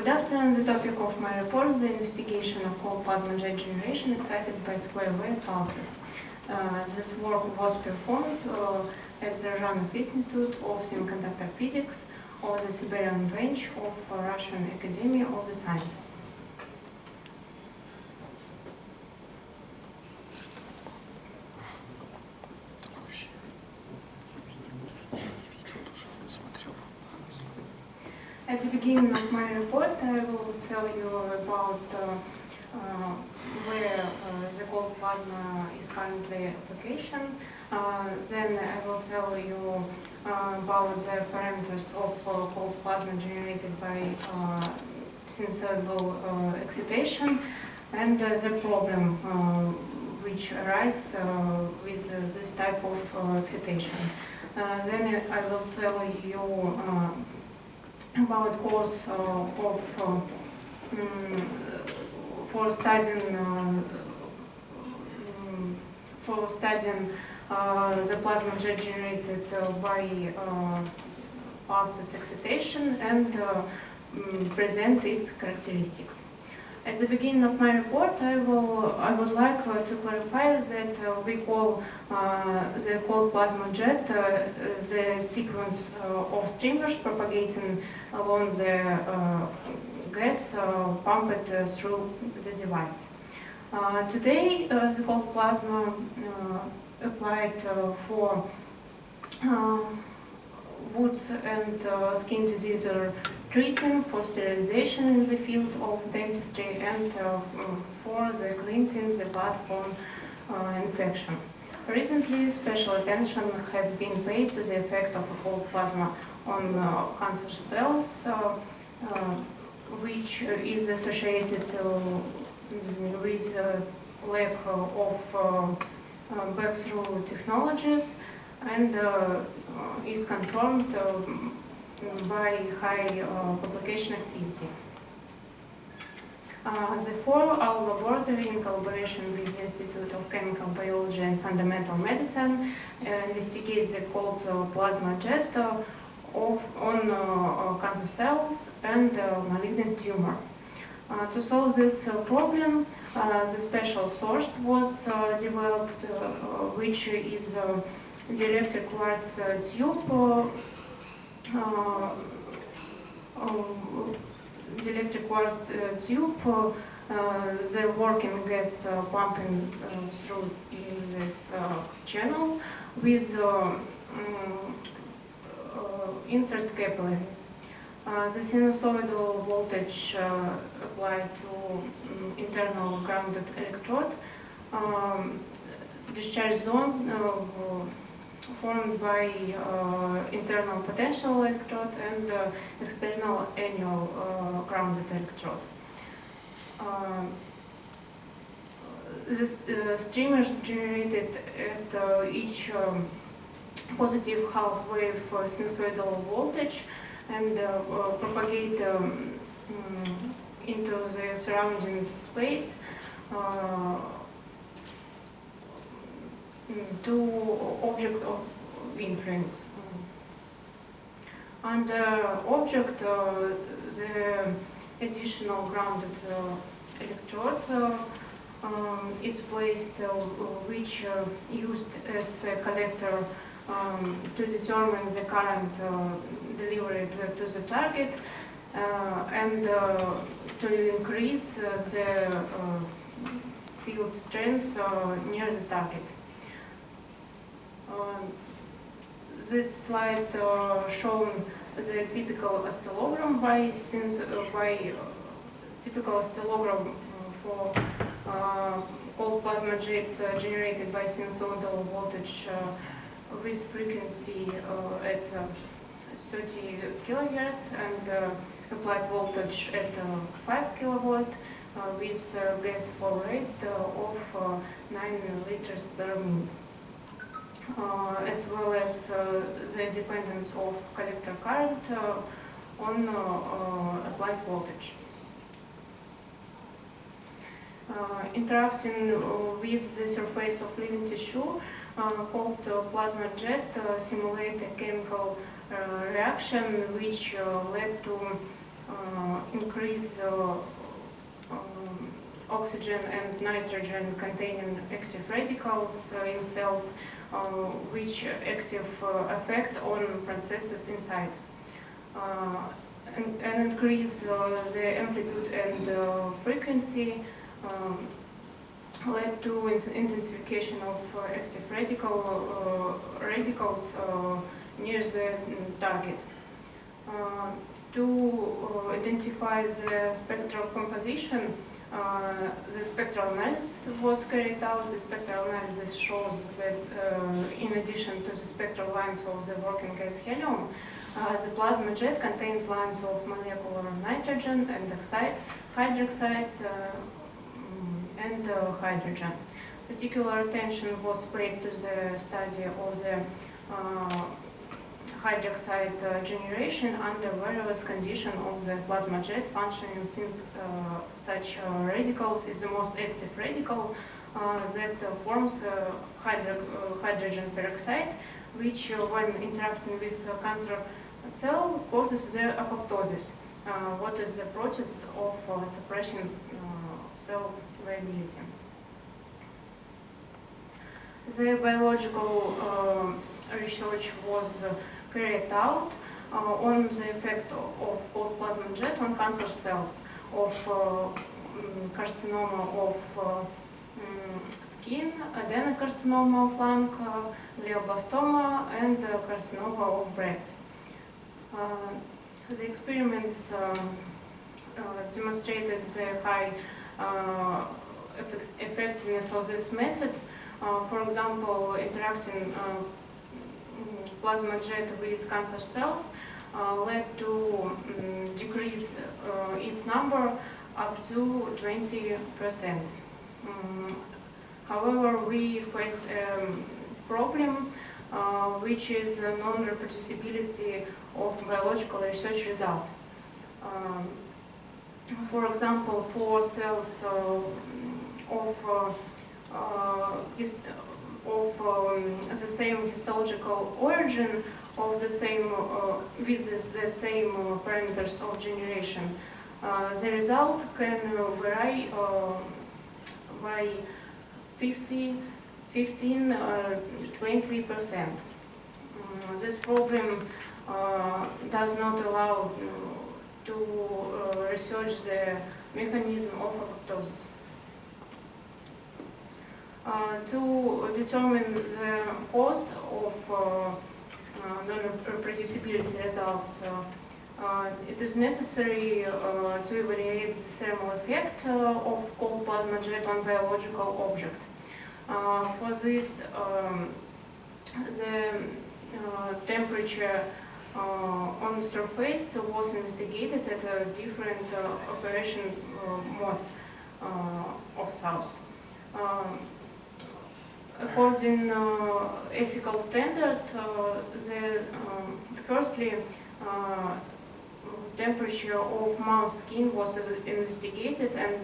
Good afternoon. The topic of my report is the investigation of cold plasma jet generation excited by square wave pulses. This work was performed at the Rzhanov Institute of Semiconductor Physics of the Siberian branch of Russian Academy of the Sciences. At the beginning of my report, I will tell you about where the cold plasma is currently application. Then I will tell you about the parameters of cold plasma generated by sinusoidal excitation and the problem which arises with this type of excitation. Then I will tell you about course for studying the plasma jet generated by pulses excitation and present its characteristics. At the beginning of my report, I would like to clarify that we call the cold plasma jet the sequence of streamers propagating along the gas pumped through the device. Today, the cold plasma applied for wounds and skin disease treating, for sterilization in the field of dentistry, and for the cleansing the blood from infection. Recently, special attention has been paid to the effect of a cold plasma on cancer cells, which is associated with lack of breakthrough technologies and is confirmed by high publication activity. Therefore, our laboratory, in collaboration with the Institute of Chemical Biology and Fundamental Medicine, investigates the cold plasma jet on cancer cells and malignant tumor. To solve this problem, the special source was developed, which is the electric quartz tube. The electric quartz tube, the working gas pumping through in this channel with insert capillary. The sinusoidal voltage applied to internal grounded electrode, discharge zone formed by internal potential electrode and external annual grounded electrode. This streamers generated at each positive half-wave sinusoidal voltage and propagate into the surrounding space to object of influence. Under object, the additional grounded electrode is placed, which used as a collector to determine the current delivered to the target and to increase the field strength near the target. This slide shown the typical oscillogram by typical oscillogram for cold plasma jet generated by sinusoidal voltage with frequency at 30 kilohertz and applied voltage at 5 kilovolt with gas flow rate of 9 liters per minute. As well as the dependence of collector current on applied voltage. Interacting with the surface of living tissue, cold plasma jet simulate a chemical reaction which led to increase oxygen and nitrogen containing active radicals in cells, which active effect on processes inside. And increase the amplitude and frequency led to intensification of active radicals near the target. To identify the spectral composition, the spectral analysis was carried out. The spectral analysis shows that in addition to the spectral lines of the working gas helium, the plasma jet contains lines of molecular nitrogen and oxide, hydroxide, and hydrogen. Particular attention was paid to the study of the hydroxide generation under various conditions of the plasma jet functioning, since such radicals is the most active radical that forms hydrogen peroxide, which when interacting with cancer cell causes the apoptosis, what is the process of suppression cell viability. The biological research was carried out on the effect of cold plasma jet on cancer cells, of carcinoma of skin, adenocarcinoma of lung, glioblastoma, and carcinoma of breast. The experiments demonstrated the high effectiveness of this method. For example, interacting plasma jet with cancer cells led to decrease its number up to 20%. However, we face a problem, which is non-reproducibility of biological research result. For example, for cells of the same histological origin, of the same with the same parameters of generation, the result can vary by 15–20%. This problem does not allow to research the mechanism of apoptosis. To determine the cause of non-reproducibility results, it is necessary to evaluate the thermal effect of cold plasma jet on biological object. For this, the temperature on the surface was investigated at different operation modes of cells. According ethical standard, firstly, temperature of mouse skin was investigated, and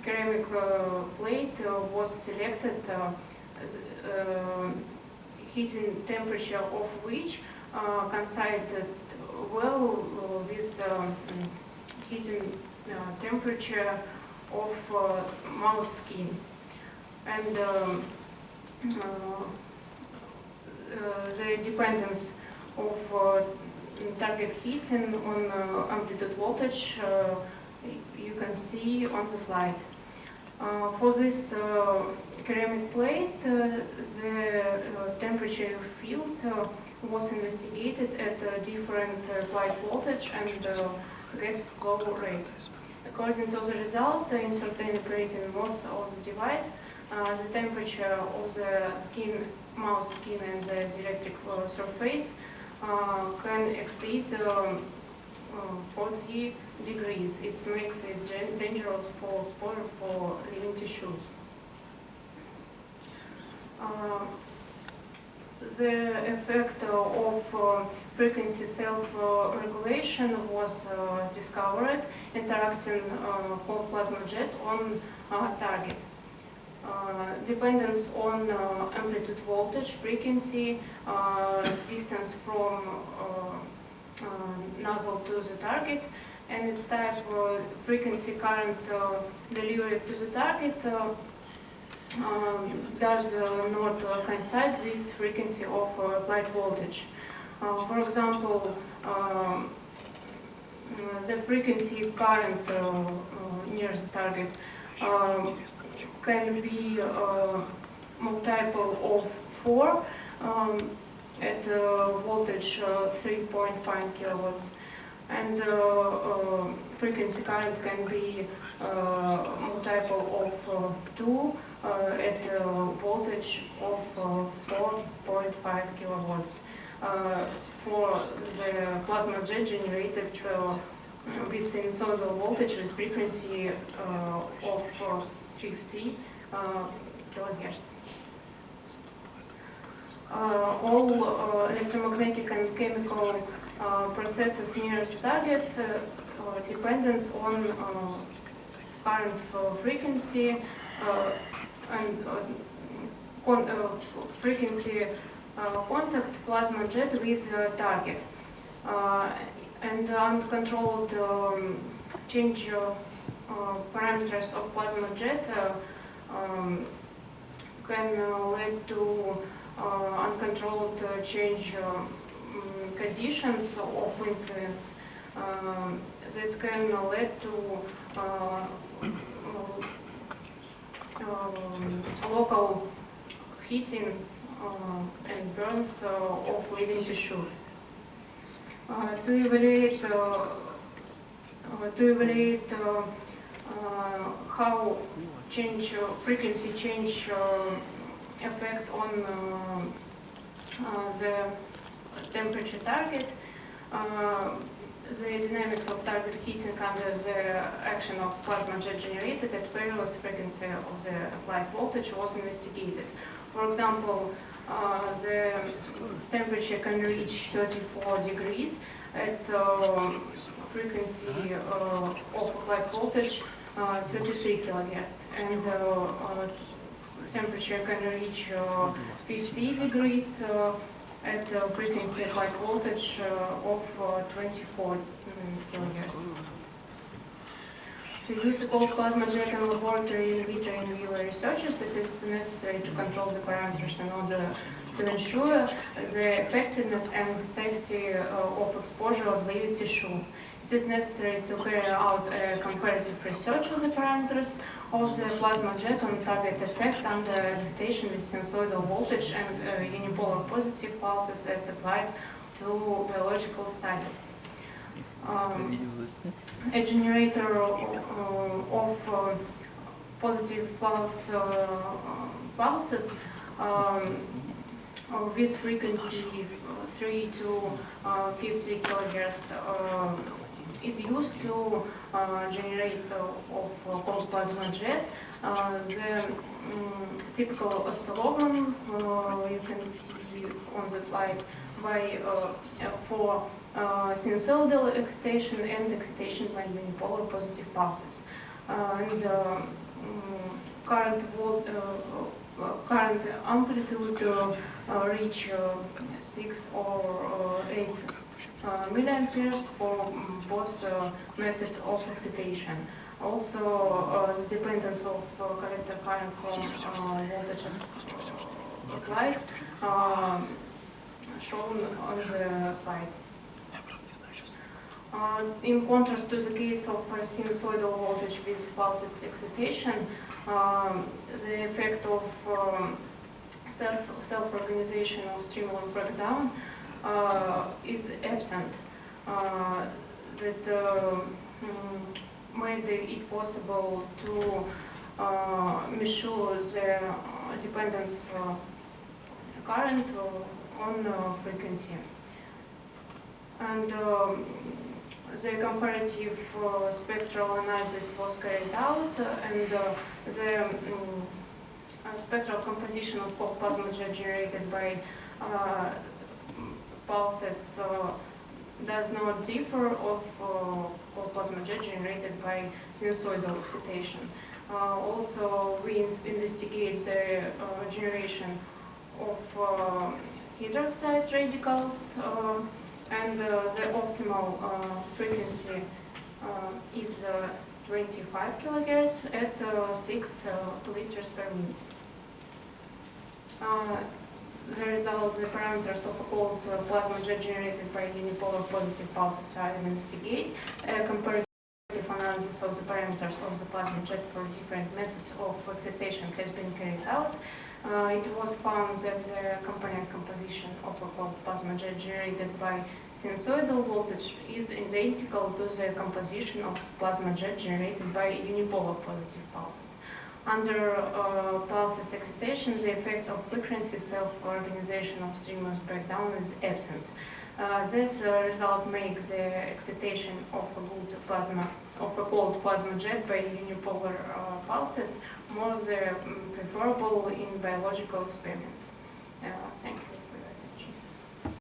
ceramic plate was selected, heating temperature of which coincided well with heating temperature of mouse skin. And the dependence of target heating on amplitude voltage you can see on the slide. For this ceramic plate, the temperature field was investigated at different applied voltage and gas flow rates. According to the result, in certain operating modes of the device, the temperature of the skin, mouse skin, and the dielectric surface can exceed 40 degrees. It makes it dangerous for living tissues. The effect of frequency self-regulation was discovered interacting cold plasma jet on target. Dependence on amplitude voltage, frequency, distance from nozzle to the target and its type frequency current delivered to the target does not coincide with frequency of applied voltage. For example, the frequency current near the target can be multiple of 4 at voltage 3.5 kilowatts, and frequency current can be multiple of 2 at voltage of 4.5 kilowatts. For the plasma jet generated with sinusoidal voltage with frequency of 50 kilohertz. All electromagnetic and chemical processes near the targets depends on current frequency and frequency contact plasma jet with target. And uncontrolled change parameters of plasma jet can lead to uncontrolled change conditions of influence that can lead to local heating and burns of living tissue. To evaluate how frequency change effect on the temperature target, the dynamics of target heating under the action of plasma jet generated at various frequency of the applied voltage was investigated. For example, the temperature can reach 34 degrees at frequency of applied voltage 33 kilohertz, and temperature can reach 50 degrees at frequency applied voltage of 24 kilohertz. To use a cold plasma jet in laboratory in vitro and in vivo researches, it is necessary to control the parameters in order to ensure the effectiveness and safety of exposure of living tissue. It is necessary to carry out a comparative research of the parameters of the plasma jet on target effect under excitation with sinusoidal voltage and unipolar positive pulses as applied to biological studies. A generator of positive pulses with frequency 3 to 50 kilohertz is used to generate of cold plasma jet. The typical oscillogram you can see on the slide for sinusoidal excitation and excitation by unipolar positive pulses. And current amplitude reach 6 or 8 milliamperes for both methods of excitation. Also, the dependence of collector current from voltage applied shown on the slide. In contrast to the case of sinusoidal voltage with pulsed excitation, the effect of self-organization of streamline breakdown is absent. That made it possible to measure the dependence current on frequency. And the comparative spectral analysis was carried out, and the spectral composition of cold plasma jet generated by pulses does not differ of cold plasma jet generated by sinusoidal excitation. Also, we investigate the generation of hydroxide radicals and the optimal frequency is 25 kilohertz at 6 liters per minute. The results, the parameters of a cold plasma jet generated by unipolar positive pulses are investigated. Comparative analysis of the parameters of the plasma jet for different methods of excitation has been carried out. It was found that the component composition of a cold plasma jet generated by sinusoidal voltage is identical to the composition of plasma jet generated by unipolar positive pulses. Under pulses excitation, the effect of frequency self-organization of streamers breakdown is absent. This result makes the excitation of a cold plasma jet by unipolar pulses more preferable in biological experiments. Thank you.